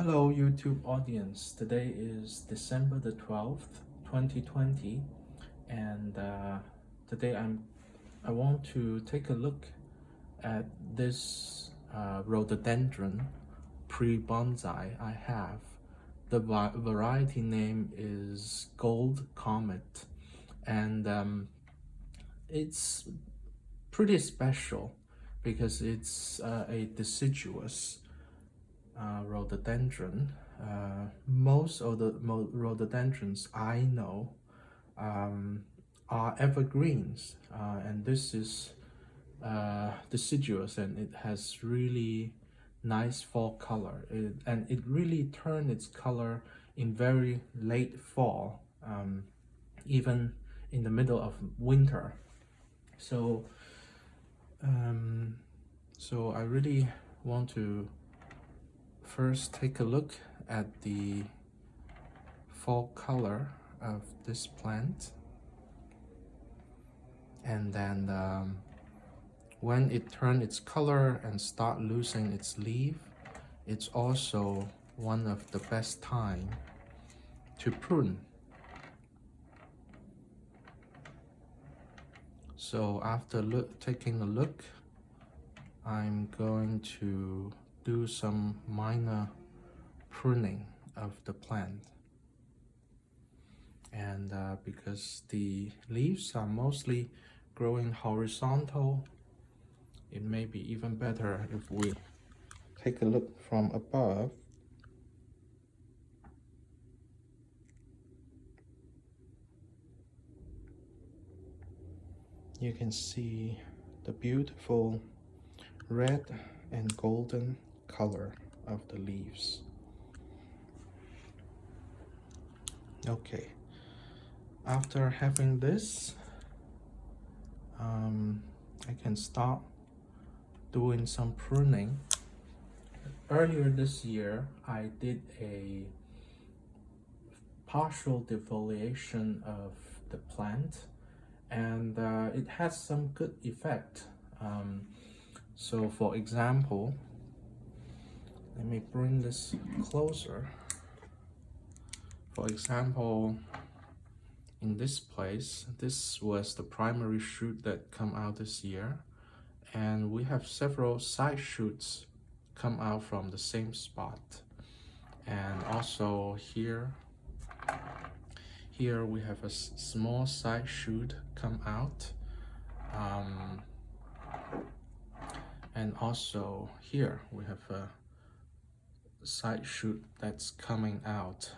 Hello YouTube audience. Today is December the 12th, 2020, and today I want to take a look at this rhododendron pre-bonsai I have. The variety name is Gold Comet, and it's pretty special because it's a deciduous rhododendron. Most of the rhododendrons I know are evergreens, and this is deciduous, and it has really nice fall color. It really turned its color in very late fall, even in the middle of winter. So, so I really want to first take a look at the fall color of this plant, and then when it turns its color and start losing its leaf, it's also one of the best time to prune. So after taking a look, I'm going to do some minor pruning of the plant, and because the leaves are mostly growing horizontal, it may be even better if we take a look from above. You can see the beautiful red and golden color of the leaves. Okay, after having this, I can start doing some pruning. Earlier this year, I did a partial defoliation of the plant, and it has some good effect. So for example, let me bring this closer. For example, in this place, this was the primary shoot that come out this year, and we have several side shoots come out from the same spot. And also here we have a small side shoot come out, and also here we have a side shoot that's coming out.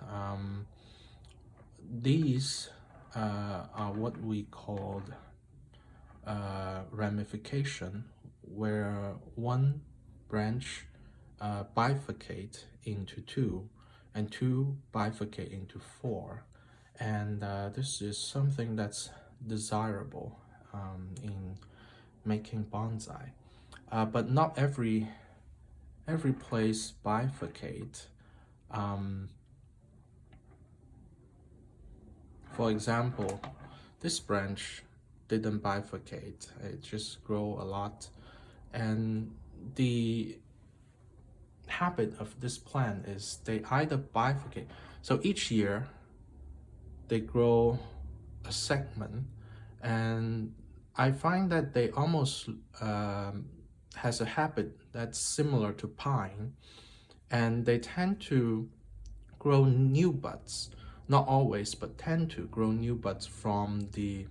These are what we call ramification, where one branch bifurcate into two, and two bifurcate into four, and this is something that's desirable in making bonsai, but not every place bifurcate. For example, this branch didn't bifurcate, it just grow a lot, and the habit of this plant is they either bifurcate, so each year they grow a segment, and I find that they almost has a habit that's similar to pine, and they tend to grow new buds, not always, but tend to grow new buds from the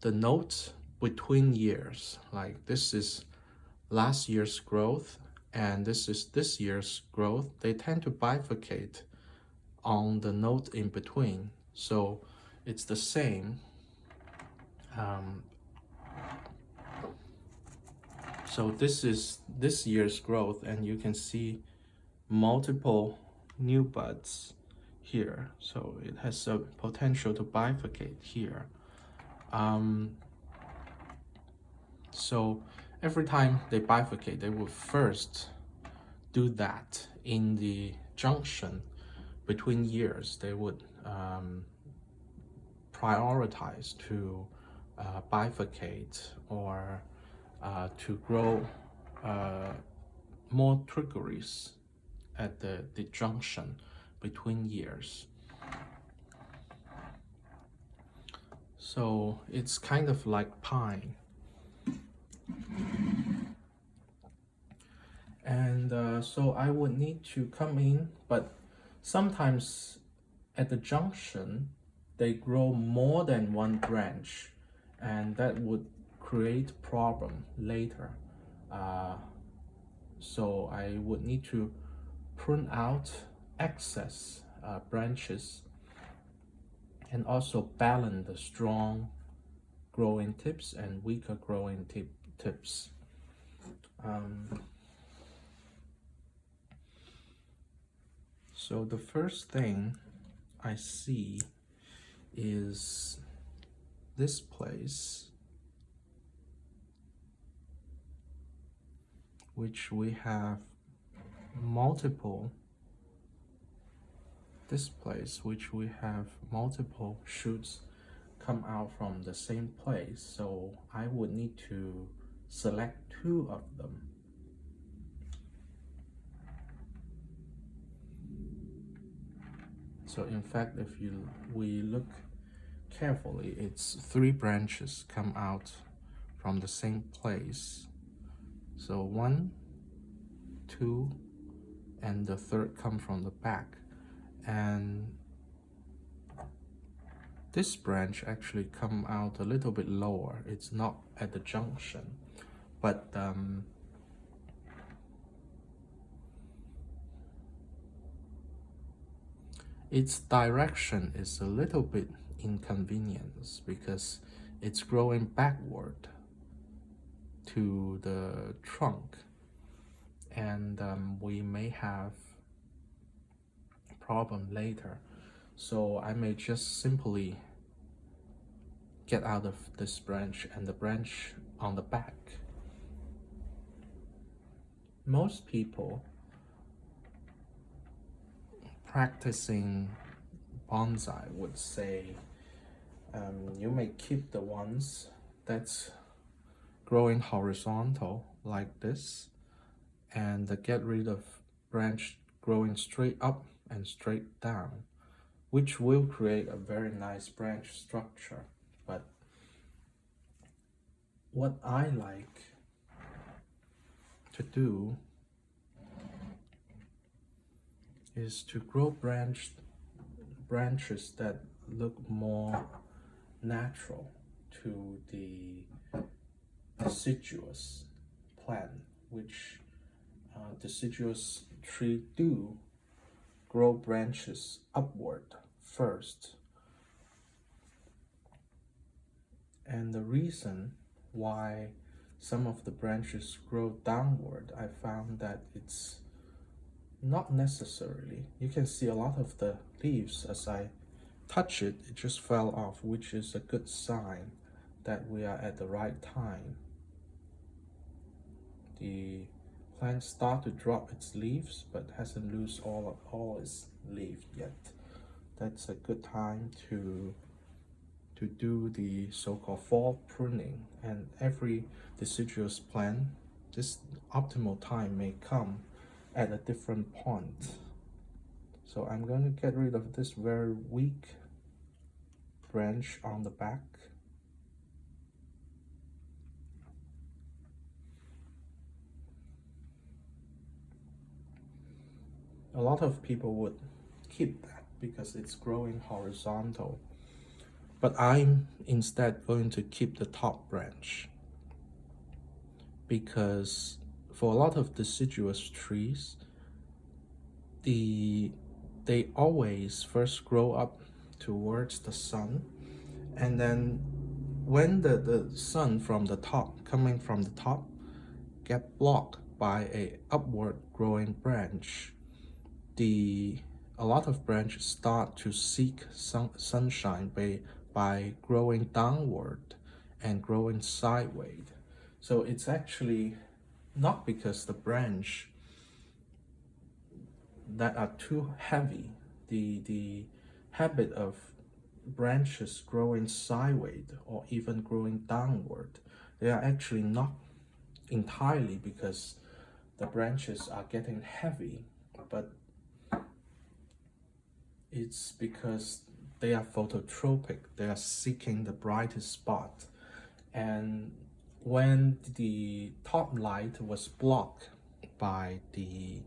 nodes between years. Like this is last year's growth, and this is this year's growth. They tend to bifurcate on the node in between, so it's the same. So this is this year's growth, and you can see multiple new buds here, so it has a potential to bifurcate here. So every time they bifurcate, they will first do that in the junction between years. They would prioritize to bifurcate or to grow more triggers at the junction between years. So it's kind of like pine. And so I would need to come in, but sometimes at the junction, they grow more than one branch, and that would create problem later. Uh, so I would need to prune out excess branches and also balance the strong growing tips and weaker growing tips. So the first thing I see is this place, which we have multiple shoots come out from the same place. So I would need to select two of them. So in fact, if we look carefully, it's 3 branches come out from the same place. So 1, 2, and the third come from the back. And this branch actually come out a little bit lower. It's not at the junction, but its direction is a little bit inconvenience because it's growing backward to the trunk, and we may have problem later. So I may just simply get out of this branch and the branch on the back. Most people practicing bonsai would say you may keep the ones that's growing horizontal like this, and get rid of branch growing straight up and straight down, which will create a very nice branch structure. But what I like to do is to grow branches that look more natural to the deciduous plant, which deciduous tree do grow branches upward first. And the reason why some of the branches grow downward, I found that it's not necessarily. You can see a lot of the leaves, as I touch it, it just fell off, which is a good sign that we are at the right time. The plant start to drop its leaves, but hasn't lost all its leaves yet. That's a good time to do the so-called fall pruning. And every deciduous plant, this optimal time may come at a different point. So I'm going to get rid of this very weak branch on the back. A lot of people would keep that because it's growing horizontal, but I'm instead going to keep the top branch, because for a lot of deciduous trees, they always first grow up towards the sun, and then when the sun from the top, coming from the top, get blocked by a upward growing branch, a lot of branches start to seek sunshine by growing downward and growing sideways. So it's actually not because the branch that are too heavy. The habit of branches growing sideways or even growing downward, they are actually not entirely because the branches are getting heavy, but it's because they are phototropic. They are seeking the brightest spot. And when the top light was blocked by the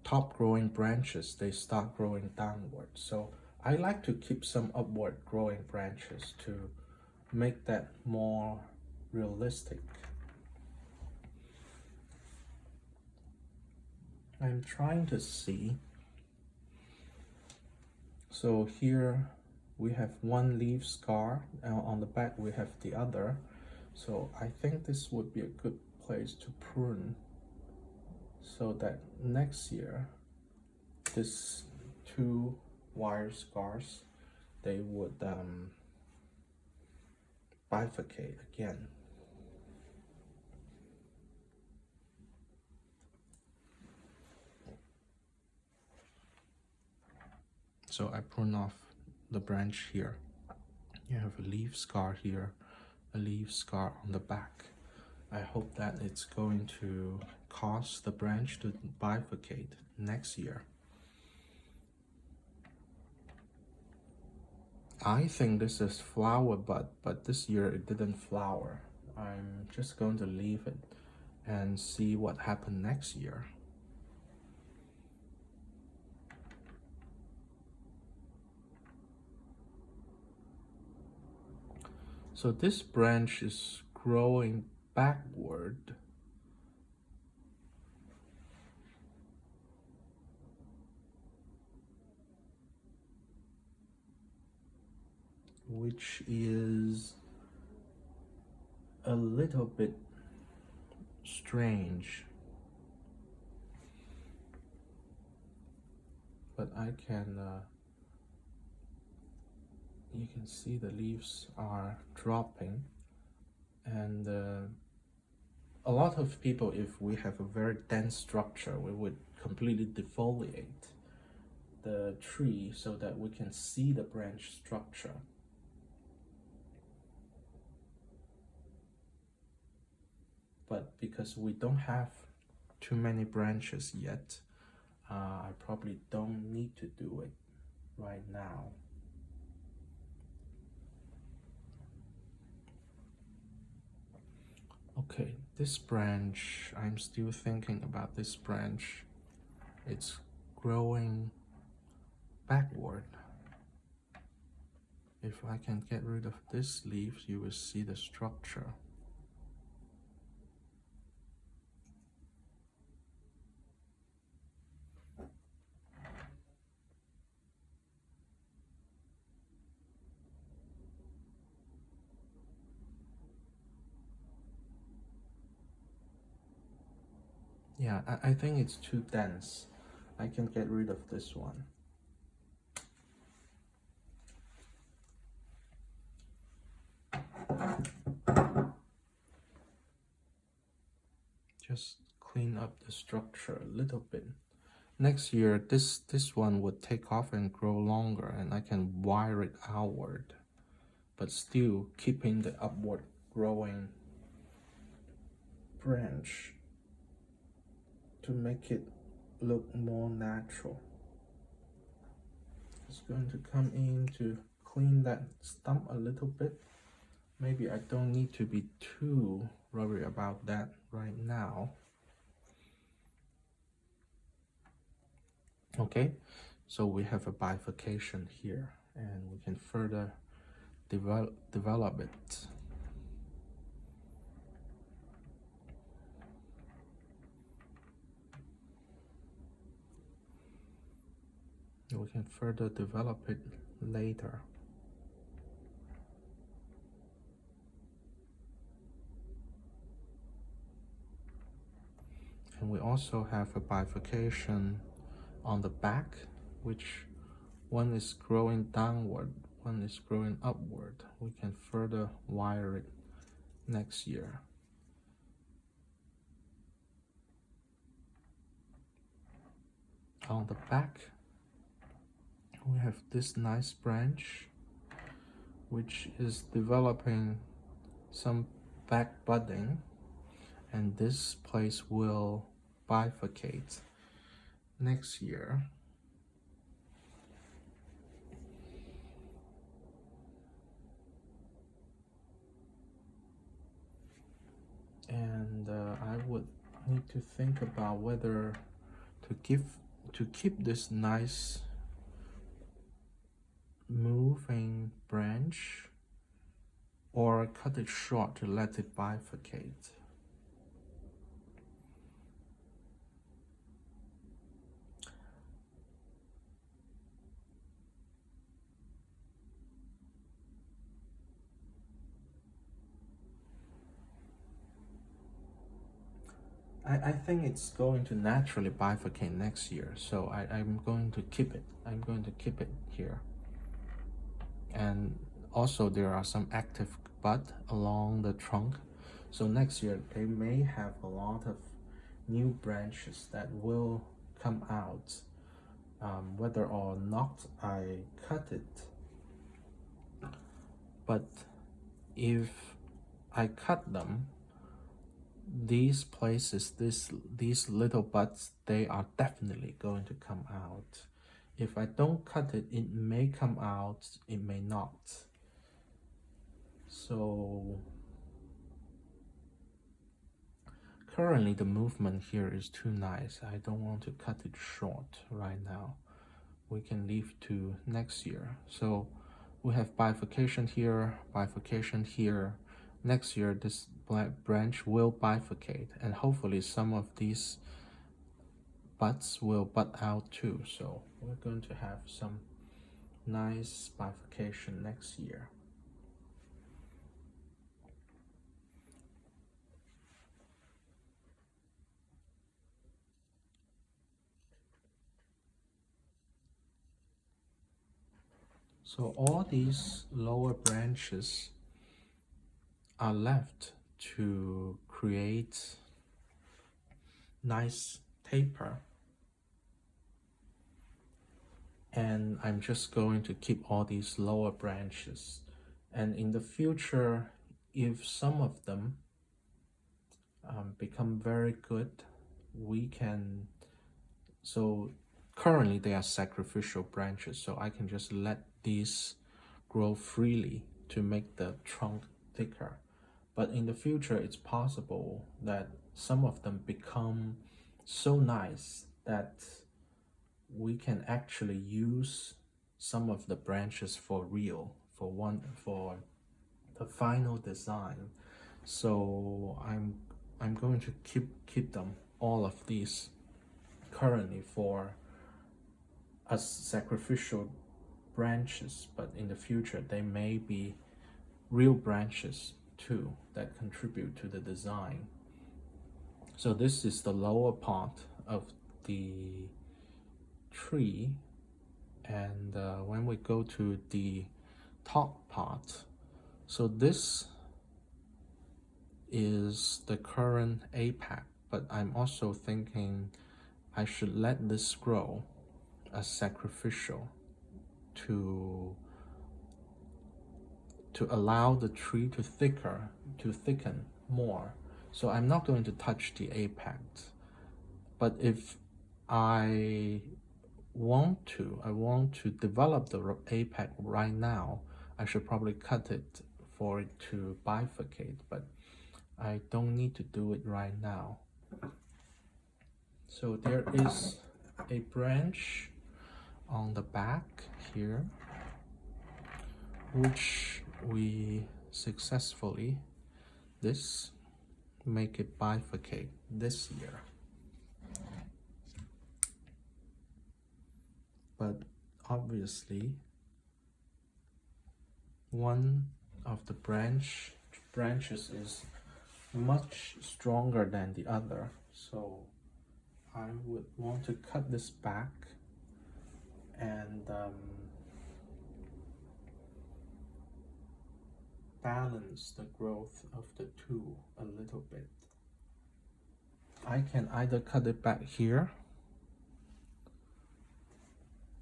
top growing branches, they start growing downward. So I like to keep some upward growing branches to make that more realistic. I'm trying to see. So here we have one leaf scar, and on the back we have the other. So I think this would be a good place to prune, so that next year this two wire scars, they would bifurcate again. So I prune off the branch here. You have a leaf scar here, a leaf scar on the back. I hope that it's going to cause the branch to bifurcate next year. I think this is flower bud, but this year it didn't flower. I'm just going to leave it and see what happened next year. So this branch is growing backward. Which is a little bit strange. But I can, you can see the leaves are dropping, and a lot of people, if we have a very dense structure, we would completely defoliate the tree so that we can see the branch structure. But because we don't have too many branches yet, I probably don't need to do it right now. Okay, this branch, I'm still thinking about this branch. It's growing backward. If I can get rid of this leaf, you will see the structure. Yeah, I think it's too dense. I can get rid of this one. Just clean up the structure a little bit. Next year, this one would take off and grow longer, and I can wire it outward, but still keeping the upward growing branch to make it look more natural. Just going to come in to clean that stump a little bit. Maybe I don't need to be too worried about that right now. Okay, so we have a bifurcation here, and we can further develop it. We can further develop it later. And we also have a bifurcation on the back, which one is growing downward, one is growing upward. We can further wire it next year. On the back, we have this nice branch, which is developing some back budding, and this place will bifurcate. next year. And I would need to think about whether to keep this nice moving branch or cut it short to let it bifurcate. I think it's going to naturally bifurcate next year, so I'm going to keep it. I'm going to keep it here. And also there are some active bud along the trunk, so next year they may have a lot of new branches that will come out, whether or not I cut it. But if I cut them, these places, these little buds, they are definitely going to come out. If I don't cut it, it may come out, it may not. So currently the movement here is too nice. I don't want to cut it short right now. We can leave to next year. So we have bifurcation here, bifurcation here. Next year this branch will bifurcate, and hopefully some of these buds will bud out too. So we're going to have some nice bifurcation next year. So all these lower branches are left to create nice taper, and I'm just going to keep all these lower branches, and in the future, if some of them become very good, we can, so currently they are sacrificial branches, so I can just let these grow freely to make the trunk thicker. But in the future, it's possible that some of them become so nice that we can actually use some of the branches for real, for the final design. So I'm going to keep them, all of these, currently for as sacrificial branches, but in the future they may be real branches too that contribute to the design. So this is the lower part of the tree, and when we go to the top part, so this is the current apex, but I'm also thinking I should let this grow as sacrificial to allow the tree to thicken more. So I'm not going to touch the apex, but if I want to develop the apex right now, I should probably cut it for it to bifurcate, but I don't need to do it right now. So there is a branch on the back here, which we successfully make it bifurcate this year. But obviously one of the branches is much stronger than the other, so I would want to cut this back and balance the growth of the two a little bit. I can either cut it back here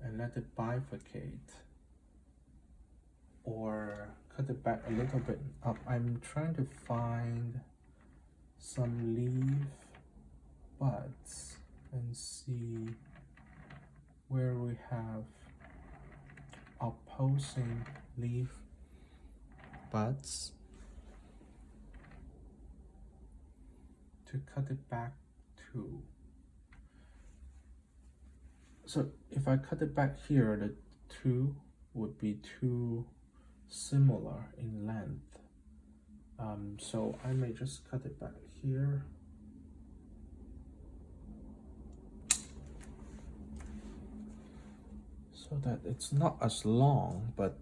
and let it bifurcate, or cut it back a little bit up. I'm trying to find some leaf buds and see we have opposing leaf buds to cut it back to. So if I cut it back here, the two would be too similar in length. So I may just cut it back here. So that it's not as long, but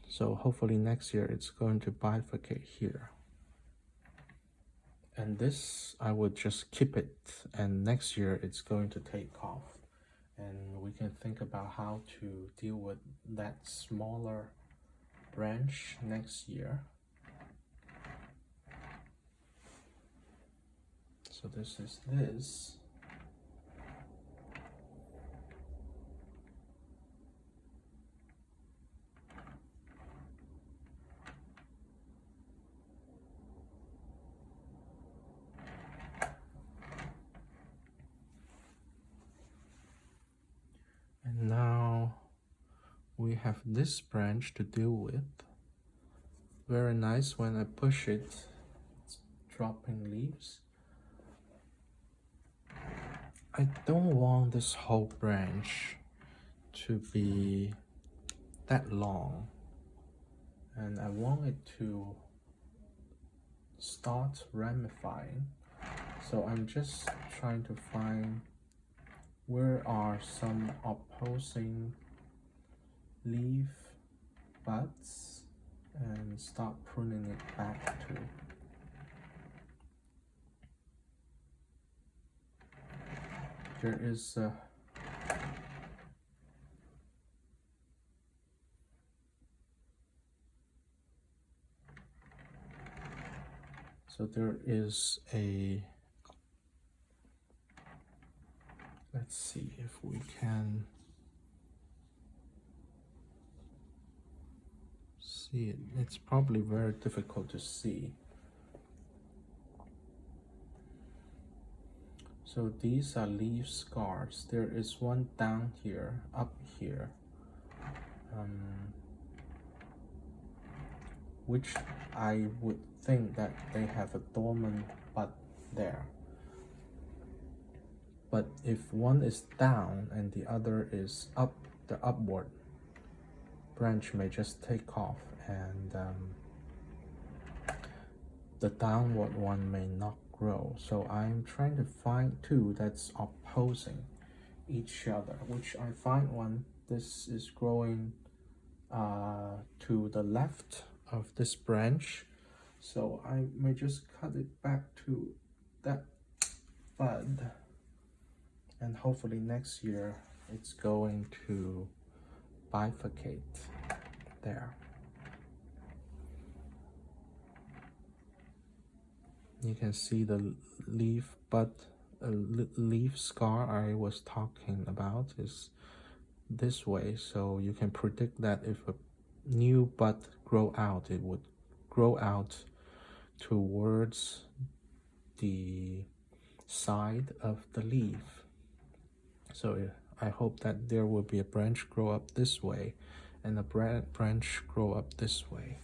so hopefully next year it's going to bifurcate here. And this, I would just keep it, and next year it's going to take off. And we can think about how to deal with that smaller branch next year. So this is this. And now we have this branch to deal with. Very nice. When I push it, it's dropping leaves. I don't want this whole branch to be that long, and I want it to start ramifying. So I'm just trying to find where are some opposing leaf buds and start pruning it back to. There is a let's see if we can see it. It's probably very difficult to see. So these are leaf scars. There is one down here, up here, which I would think that they have a dormant bud there. But if one is down and the other is up, the upward branch may just take off, and the downward one may not grow. So I'm trying to find two that's opposing each other, which I find one. This is growing to the left of this branch, so I may just cut it back to that bud, and hopefully next year it's going to bifurcate there. You can see the leaf bud, leaf scar I was talking about is this way, so you can predict that if a new bud grow out, it would grow out towards the side of the leaf. So I hope that there will be a branch grow up this way and a branch grow up this way.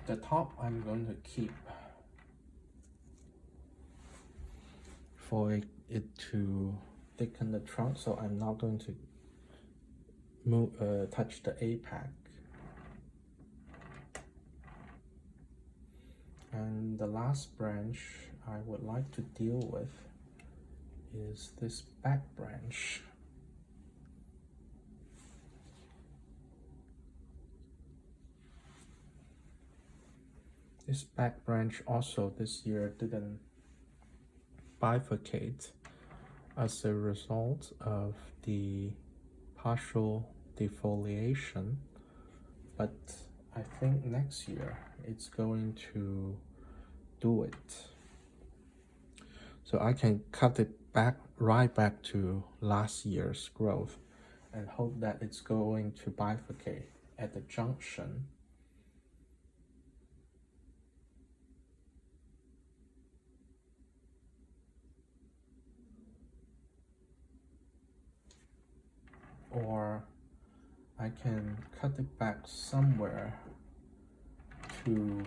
The top I'm going to keep for it to thicken the trunk, so I'm not going to touch the apex. And the last branch I would like to deal with is this back branch. This back branch also this year didn't bifurcate as a result of the partial defoliation, but I think next year it's going to do it. So I can cut it back right back to last year's growth and hope that it's going to bifurcate at the junction. I can cut it back somewhere to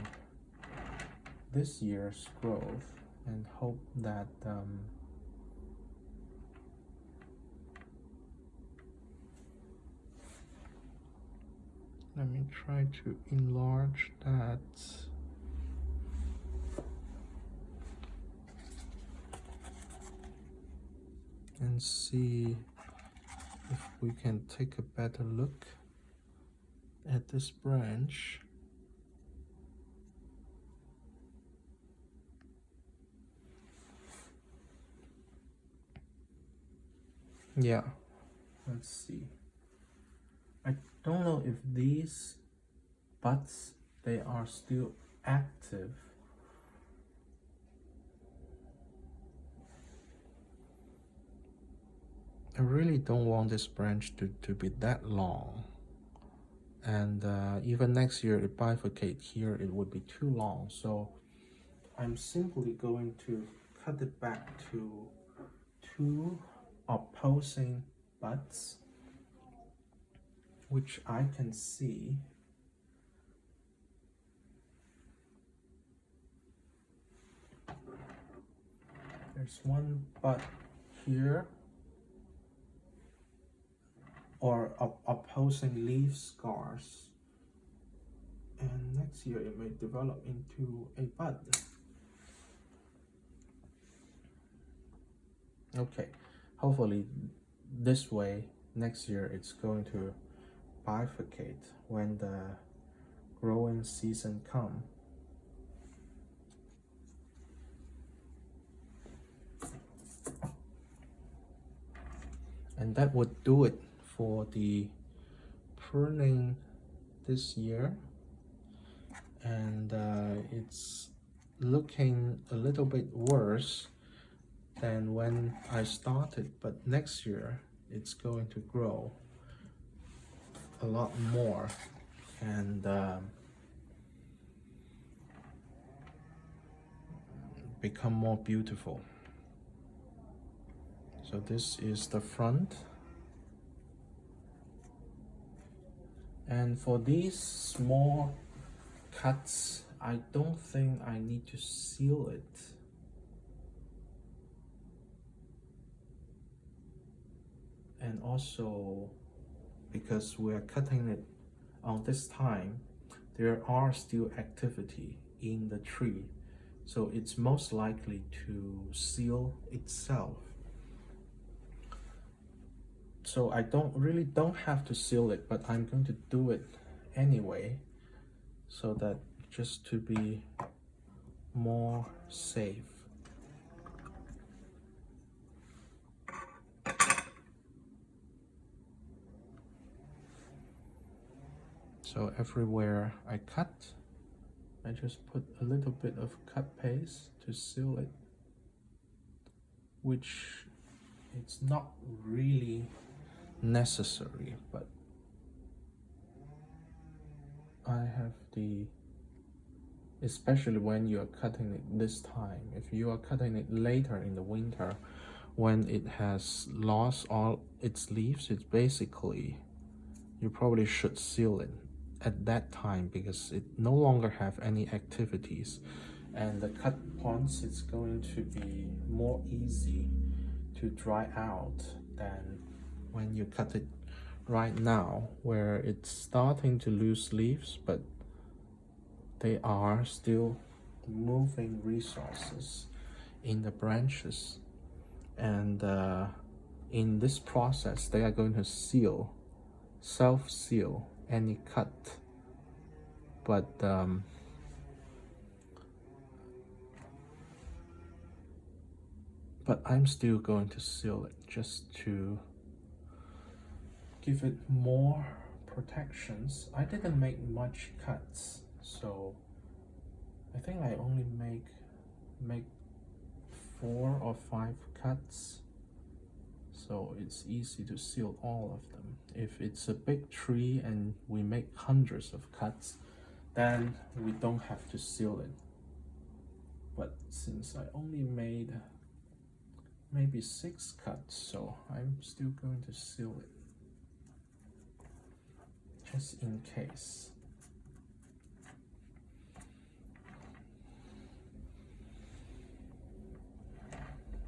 this year's growth and hope that let me try to enlarge that. And see if we can take a better look at this branch. Yeah, let's see. I don't know if these buds, they are still active. I really don't want this branch to be that long. And even next year, it bifurcate here, it would be too long. So I'm simply going to cut it back to 2 opposing buds, which I can see. There's one bud here, or opposing leaf scars, and next year it may develop into a bud. Okay, hopefully this way next year it's going to bifurcate when the growing season comes. And that would do it for the pruning this year. And it's looking a little bit worse than when I started, but next year it's going to grow a lot more and become more beautiful. So this is the front. And for these small cuts, I don't think I need to seal it. And also, because we're cutting it on this time, there are still activity in the tree. So it's most likely to seal itself. So I really don't have to seal it, but I'm going to do it anyway, so that just to be more safe. So everywhere I cut, I just put a little bit of cut paste to seal it, which it's not really necessary, but I have the, especially when you are cutting it this time. If you are cutting it later in the winter, when it has lost all its leaves, it's basically, you probably should seal it at that time, because it no longer have any activities, and the cut points, it's going to be more easy to dry out than when you cut it right now, where it's starting to lose leaves, but they are still moving resources in the branches. And in this process, they are going to seal, self-seal any cut. But I'm still going to seal it just to give it more protections. I didn't make much cuts, so I think I only make 4 or 5 cuts, so it's easy to seal all of them. If it's a big tree and we make hundreds of cuts, then we don't have to seal it. But since I only made maybe 6 cuts, so I'm still going to seal it. just in case.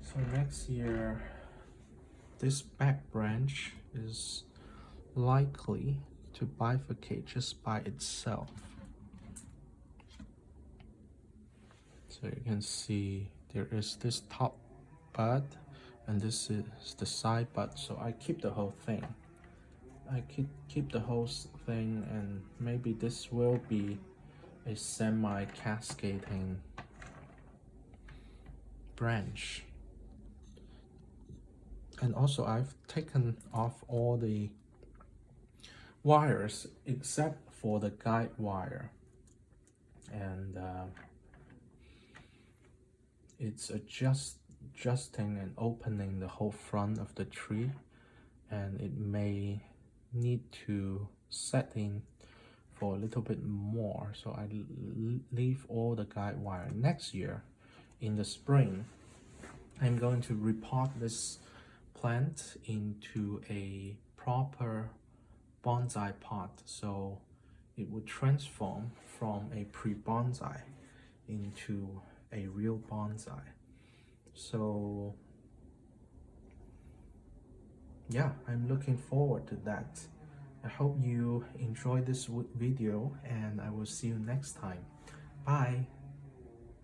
So next year, this back branch is likely to bifurcate just by itself. So you can see there is this top bud and this is the side bud. So I keep the whole thing. I keep the whole thing, and maybe this will be a semi-cascading branch. And also I've taken off all the wires except for the guide wire, and it's adjusting and opening the whole front of the tree, and it may need to set in for a little bit more, so I leave all the guide wire. Next year in the spring, I'm going to repot this plant into a proper bonsai pot, so it would transform from a pre-bonsai into a real bonsai. So yeah, I'm looking forward to that. I hope you enjoyed this video, and I will see you next time. Bye.